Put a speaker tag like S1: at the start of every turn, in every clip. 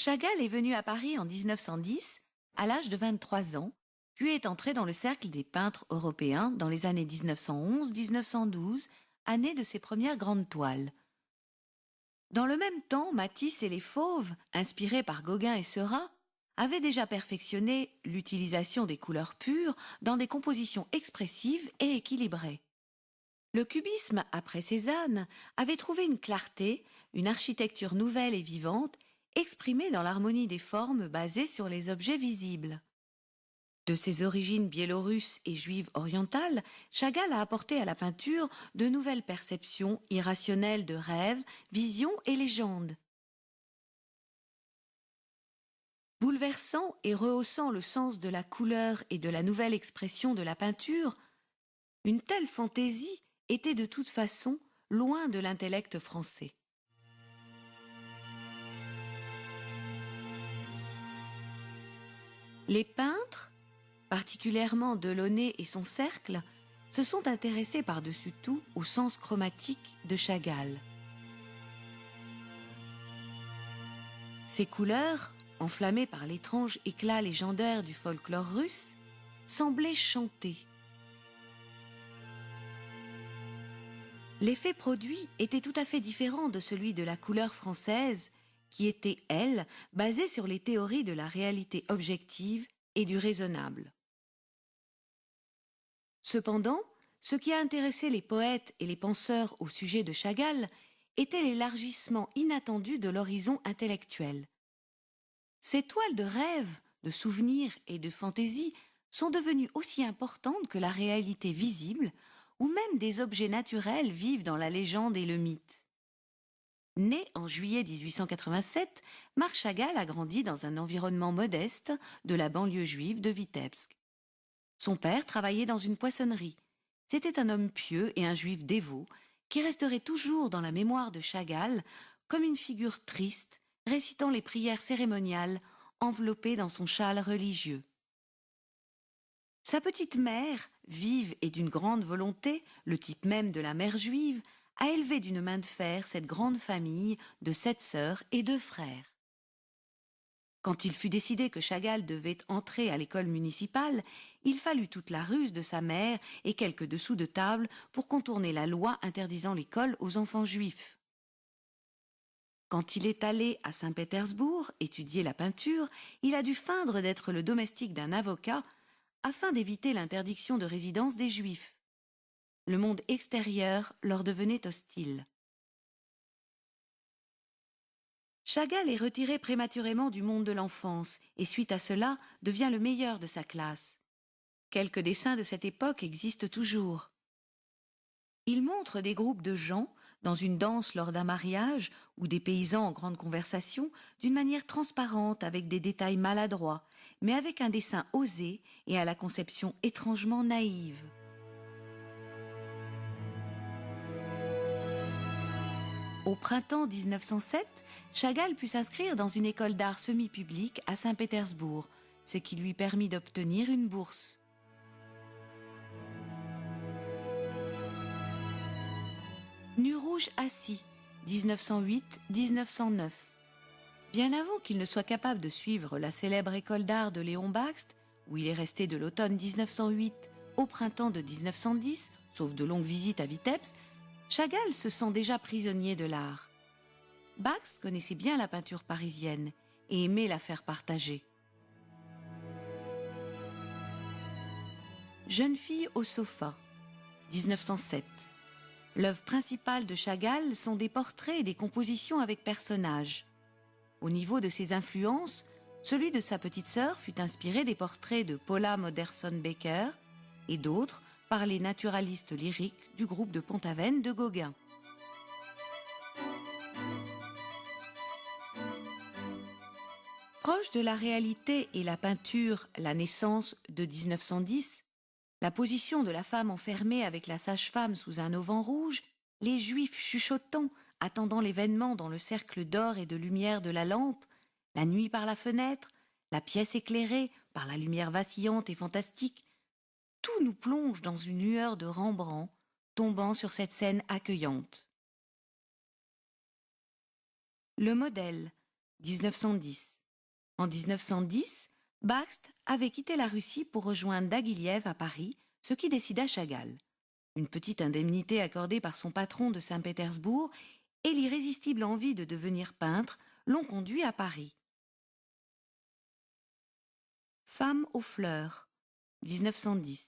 S1: Chagall est venu à Paris en 1910, à l'âge de 23 ans, puis est entré dans le cercle des peintres européens dans les années 1911-1912, année de ses premières grandes toiles. Dans le même temps, Matisse et les Fauves, inspirés par Gauguin et Seurat, avaient déjà perfectionné l'utilisation des couleurs pures dans des compositions expressives et équilibrées. Le cubisme, après Cézanne, avait trouvé une clarté, une architecture nouvelle et vivante, exprimée dans l'harmonie des formes basées sur les objets visibles. De ses origines biélorusses et juives orientales, Chagall a apporté à la peinture de nouvelles perceptions irrationnelles de rêves, visions et légendes. Bouleversant et rehaussant le sens de la couleur et de la nouvelle expression de la peinture, une telle fantaisie était de toute façon loin de l'intellect français. Les peintres, particulièrement Delaunay et son cercle, se sont intéressés par-dessus tout au sens chromatique de Chagall. Ces couleurs, enflammées par l'étrange éclat légendaire du folklore russe, semblaient chanter. L'effet produit était tout à fait différent de celui de la couleur française, qui était, elle, basée sur les théories de la réalité objective et du raisonnable. Cependant, ce qui a intéressé les poètes et les penseurs au sujet de Chagall était l'élargissement inattendu de l'horizon intellectuel. Ces toiles de rêve, de souvenirs et de fantaisie sont devenues aussi importantes que la réalité visible, où même des objets naturels vivent dans la légende et le mythe. Né en juillet 1887, Marc Chagall a grandi dans un environnement modeste de la banlieue juive de Vitebsk. Son père travaillait dans une poissonnerie. C'était un homme pieux et un juif dévot qui resterait toujours dans la mémoire de Chagall comme une figure triste récitant les prières cérémoniales enveloppées dans son châle religieux. Sa petite mère, vive et d'une grande volonté, le type même de la mère juive, a élevé d'une main de fer cette grande famille de 7 sœurs et 2 frères. Quand il fut décidé que Chagall devait entrer à l'école municipale, il fallut toute la ruse de sa mère et quelques dessous de table pour contourner la loi interdisant l'école aux enfants juifs. Quand il est allé à Saint-Pétersbourg étudier la peinture, il a dû feindre d'être le domestique d'un avocat afin d'éviter l'interdiction de résidence des Juifs. Le monde extérieur leur devenait hostile. Chagall est retiré prématurément du monde de l'enfance et suite à cela devient le meilleur de sa classe. Quelques dessins de cette époque existent toujours. Il montre des groupes de gens dans une danse lors d'un mariage ou des paysans en grande conversation d'une manière transparente avec des détails maladroits, mais avec un dessin osé et à la conception étrangement naïve. Au printemps 1907, Chagall put s'inscrire dans une école d'art semi-publique à Saint-Pétersbourg, ce qui lui permit d'obtenir une bourse. Nu rouge assis, 1908-1909. Bien avant qu'il ne soit capable de suivre la célèbre école d'art de Léon Bakst, où il est resté de l'automne 1908 au printemps de 1910, sauf de longues visites à Vitebsk, Chagall se sent déjà prisonnier de l'art. Bakst connaissait bien la peinture parisienne et aimait la faire partager. Jeune fille au sofa, 1907. L'œuvre principale de Chagall sont des portraits et des compositions avec personnages. Au niveau de ses influences, celui de sa petite sœur fut inspiré des portraits de Paula Modersohn-Becker et d'autres par les naturalistes lyriques du groupe de Pont-Aven de Gauguin. Proche de la réalité et la peinture La naissance de 1910, la position de la femme enfermée avec la sage-femme sous un auvent rouge, les juifs chuchotant, attendant l'événement dans le cercle d'or et de lumière de la lampe, la nuit par la fenêtre, la pièce éclairée par la lumière vacillante et fantastique, tout nous plonge dans une lueur de Rembrandt tombant sur cette scène accueillante. Le modèle, 1910. En 1910, Bakst avait quitté la Russie pour rejoindre Diaghilev à Paris, ce qui décida Chagall. Une petite indemnité accordée par son patron de Saint-Pétersbourg et l'irrésistible envie de devenir peintre l'ont conduit à Paris. Femme aux fleurs, 1910.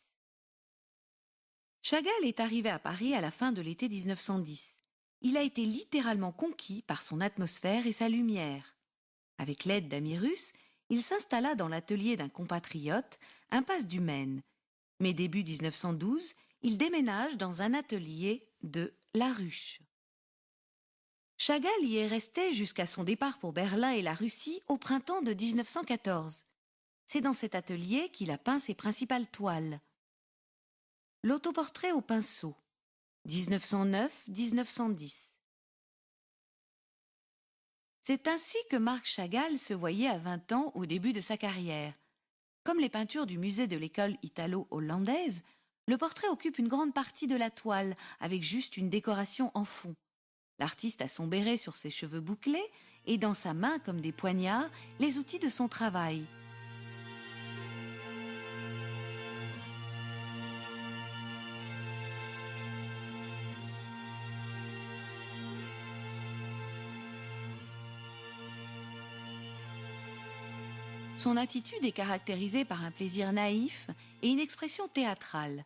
S1: Chagall est arrivé à Paris à la fin de l'été 1910. Il a été littéralement conquis par son atmosphère et sa lumière. Avec l'aide d'amis russes, il s'installa dans l'atelier d'un compatriote, impasse du Maine. Mais début 1912, il déménage dans un atelier de La Ruche. Chagall y est resté jusqu'à son départ pour Berlin et la Russie au printemps de 1914. C'est dans cet atelier qu'il a peint ses principales toiles. L'autoportrait au pinceau, 1909-1910. C'est ainsi que Marc Chagall se voyait à 20 ans au début de sa carrière. Comme les peintures du musée de l'école italo-hollandaise, le portrait occupe une grande partie de la toile, avec juste une décoration en fond. L'artiste a son béret sur ses cheveux bouclés et dans sa main, comme des poignards, les outils de son travail. Son attitude est caractérisée par un plaisir naïf et une expression théâtrale.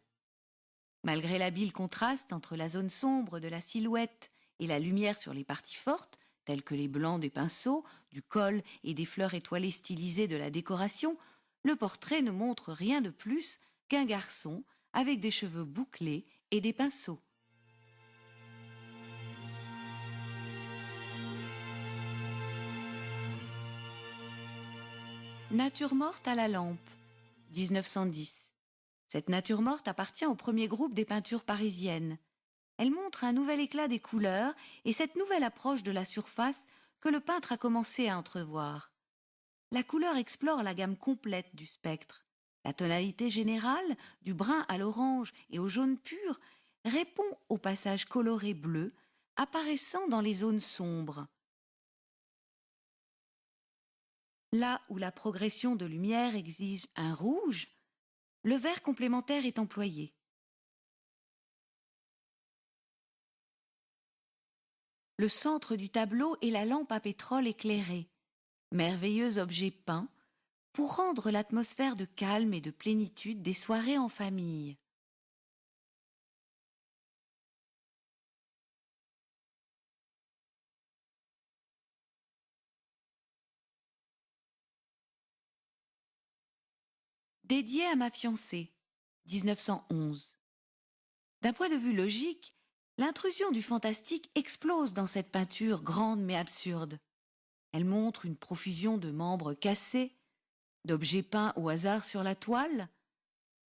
S1: Malgré l'habile contraste entre la zone sombre de la silhouette et la lumière sur les parties fortes, telles que les blancs des pinceaux, du col et des fleurs étoilées stylisées de la décoration, le portrait ne montre rien de plus qu'un garçon avec des cheveux bouclés et des pinceaux. Nature morte à la lampe, 1910. Cette nature morte appartient au premier groupe des peintures parisiennes. Elle montre un nouvel éclat des couleurs et cette nouvelle approche de la surface que le peintre a commencé à entrevoir. La couleur explore la gamme complète du spectre. La tonalité générale, du brun à l'orange et au jaune pur, répond au passage coloré bleu apparaissant dans les zones sombres. Là où la progression de lumière exige un rouge, le vert complémentaire est employé. Le centre du tableau est la lampe à pétrole éclairée, merveilleux objet peint, pour rendre l'atmosphère de calme et de plénitude des soirées en famille. Dédié à ma fiancée, 1911. D'un point de vue logique, l'intrusion du fantastique explose dans cette peinture grande mais absurde. Elle montre une profusion de membres cassés, d'objets peints au hasard sur la toile,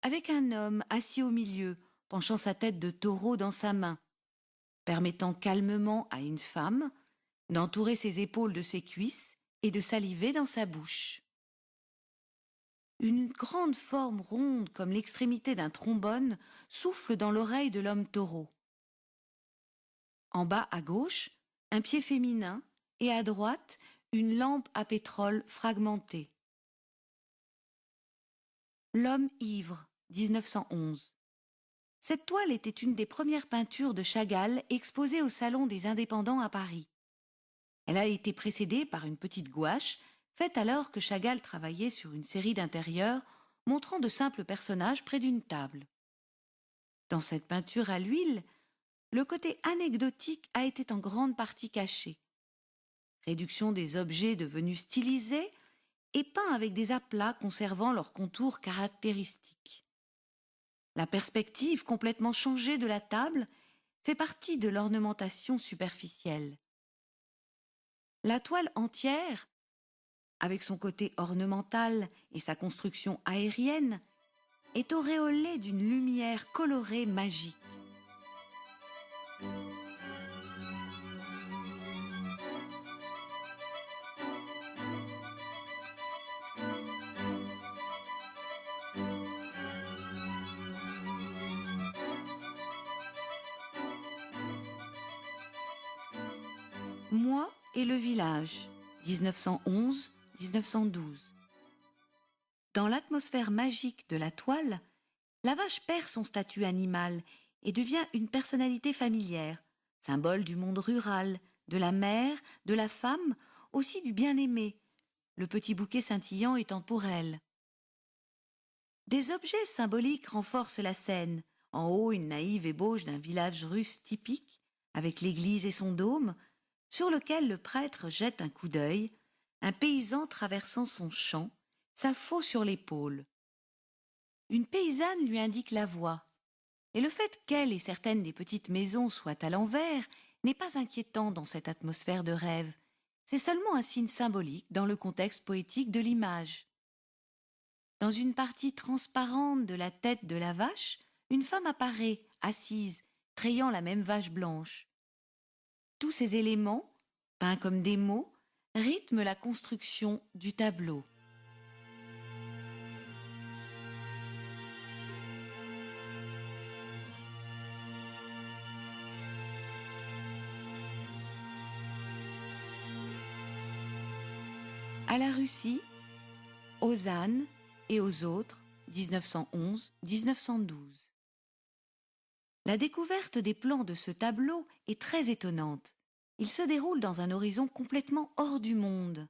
S1: avec un homme assis au milieu, penchant sa tête de taureau dans sa main, permettant calmement à une femme d'entourer ses épaules de ses cuisses et de saliver dans sa bouche. Une grande forme ronde comme l'extrémité d'un trombone souffle dans l'oreille de l'homme taureau. En bas à gauche, un pied féminin et à droite, une lampe à pétrole fragmentée. L'homme ivre, 1911. Cette toile était une des premières peintures de Chagall exposée au Salon des Indépendants à Paris. Elle a été précédée par une petite gouache, faite alors que Chagall travaillait sur une série d'intérieurs montrant de simples personnages près d'une table. Dans cette peinture à l'huile, le côté anecdotique a été en grande partie caché. Réduction des objets devenus stylisés et peints avec des aplats conservant leurs contours caractéristiques. La perspective complètement changée de la table fait partie de l'ornementation superficielle. La toile entière, avec son côté ornemental et sa construction aérienne, est auréolée d'une lumière colorée magique. Moi et le village, 1911-1912. 1912. Dans l'atmosphère magique de la toile, la vache perd son statut animal et devient une personnalité familière, symbole du monde rural, de la mère, de la femme, aussi du bien-aimé, le petit bouquet scintillant étant pour elle. Des objets symboliques renforcent la scène. En haut, une naïve ébauche d'un village russe typique, avec l'église et son dôme, sur lequel le prêtre jette un coup d'œil, un paysan traversant son champ, sa faux sur l'épaule. Une paysanne lui indique la voie, et le fait qu'elle et certaines des petites maisons soient à l'envers n'est pas inquiétant dans cette atmosphère de rêve. C'est seulement un signe symbolique dans le contexte poétique de l'image. Dans une partie transparente de la tête de la vache, une femme apparaît, assise, trayant la même vache blanche. Tous ces éléments, peints comme des mots, rythment la construction du tableau. À la Russie, aux ânes et aux autres, 1911-1912. La découverte des plans de ce tableau est très étonnante. Il se déroule dans un horizon complètement hors du monde.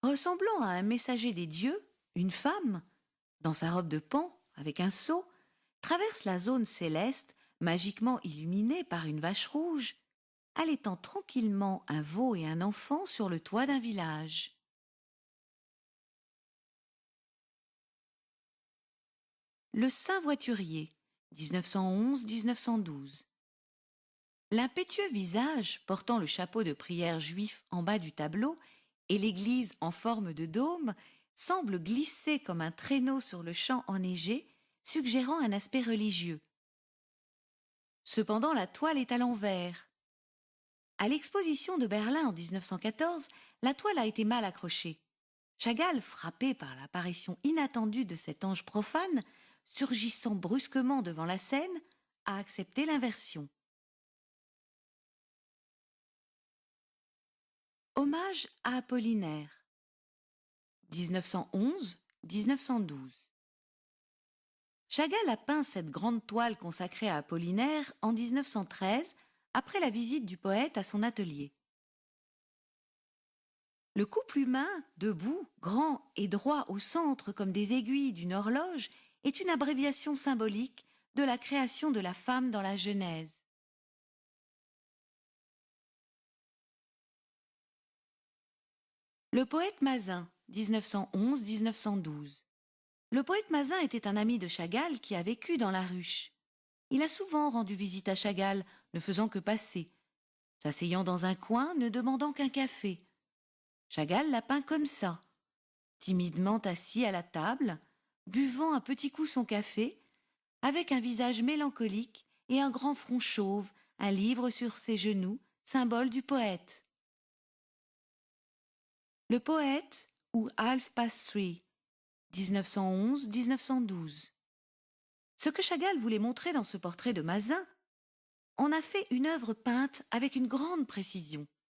S1: Ressemblant à un messager des dieux, une femme, dans sa robe de paon, avec un seau, traverse la zone céleste, magiquement illuminée par une vache rouge, allaitant tranquillement un veau et un enfant sur le toit d'un village. Le Saint voiturier, 1911-1912. L'impétueux visage, portant le chapeau de prière juif en bas du tableau et l'église en forme de dôme, semble glisser comme un traîneau sur le champ enneigé, suggérant un aspect religieux. Cependant, la toile est à l'envers. À l'exposition de Berlin en 1914, la toile a été mal accrochée. Chagall, frappé par l'apparition inattendue de cet ange profane, surgissant brusquement devant la scène, a accepté l'inversion. Hommage à Apollinaire, 1911-1912. Chagall a peint cette grande toile consacrée à Apollinaire en 1913, après la visite du poète à son atelier. Le couple humain, debout, grand et droit au centre comme des aiguilles d'une horloge, est une abréviation symbolique de la création de la femme dans la Genèse. Le poète Mazin, 1911-1912. Le poète Mazin était un ami de Chagall qui a vécu dans la ruche. Il a souvent rendu visite à Chagall, ne faisant que passer, s'asseyant dans un coin, ne demandant qu'un café. Chagall l'a peint comme ça, timidement assis à la table, buvant un petit coup son café, avec un visage mélancolique et un grand front chauve, un livre sur ses genoux, symbole du poète. Le poète ou Half Past Three, 1911-1912. Ce que Chagall voulait montrer dans ce portrait de Mazin, on a fait une œuvre peinte avec une grande précision.